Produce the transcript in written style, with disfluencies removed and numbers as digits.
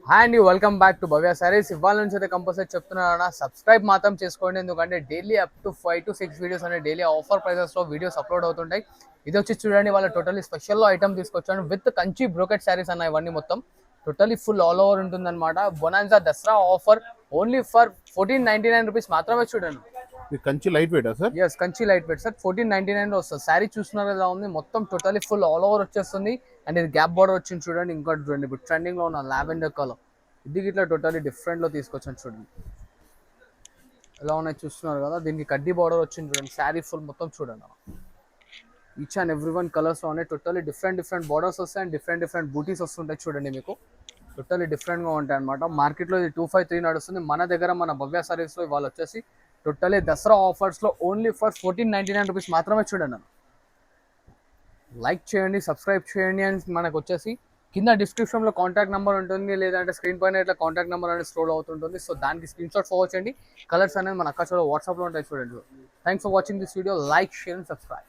Hi అండి, welcome back to Bhavya Sarees. ఇవాళ నుంచి అయితే కంపల్సరీ చెప్తున్నాను, సబ్స్క్రైబ్ మాత్రం చేసుకోండి. ఎందుకంటే daily up to 5 to 6 videos అనే డైలీ ఆఫర్ ప్రైజెస్లో వీడియోస్ అప్లోడ్ అవుతుంటాయి. ఇది వచ్చి చూడండి, వాళ్ళ టోటలీ స్పెషల్లో ఐటమ్ తీసుకొచ్చాను విత్ కంచి బ్రోకెట్ శారీస్ అన్న. ఇవన్నీ మొత్తం టోటలీ ఫుల్ ఆల్ ఓవర్ ఉంటుంది అనమాట. Bonanza Dasara offer only for 1499 rupees మాత్రమే. చూడండి, ఇది Kanchi light weight sir? Yes, Kanchi light weight sir. 1499 లో వస్తుంది. శారీ చూస్తున్నారు ఎలా ఉంది, మొత్తం టోటలీ ఫుల్ ఆల్ ఓవర్ వచ్చేస్తుంది. అండ్ ఇది గ్యాప్ బార్డర్ వచ్చింది చూడండి. ఇంకోటి చూడండి, ఇప్పుడు ట్రెండింగ్ లో ఉన్న లావెండర్ కలర్, ఇది ఇట్లా టోటలీ డిఫరెంట్ లో తీసుకొచ్చాను చూడండి. ఎలా ఉన్నాయి చూస్తున్నారు కదా. దీనికి కడ్డీ బార్డర్ వచ్చింది చూడండి. శారీ ఫుల్ మొత్తం చూడండి, each and every one colours ఉన్నాయి. టోటలీ డిఫరెంట్ బార్డర్స్ వస్తాయి అండ్ డిఫరెంట్ బూటీస్ వస్తుంటాయి చూడండి. మీకు టోటలీ డిఫరెంట్గా ఉంటాయి అనమాట. మార్కెట్లో ఇది 253 నడుస్తుంది. మన దగ్గర మన భవ్య సారీస్లో ఇవాళ వచ్చేసి టోటలీ దసరా ఆఫర్స్లో ఓన్లీ ఫర్ 1499 రూపీస్ మాత్రమే. చూడండి, లైక్ చేయండి, సబ్స్క్రైబ్ చేయండి. అండ్ మనకు వచ్చేసి కింద డిస్క్రిప్షన్లో కాంటాక్ట్ నెంబర్ ఉంటుంది, లేదంటే స్క్రీన్ పైన ఇట్లా కాంటాక్ట్ నెంబర్ అనేది స్క్రోల్ అవుతుంటుంది. సో దానికి స్క్రీన్ షాట్ ఫార్వర్డ్ చేయండి. కలర్స్ అనేది మన అక్క చూడ వాట్సాప్లో ఉంటాయి చూడండి. Thanks for watching this video. Like, share and subscribe.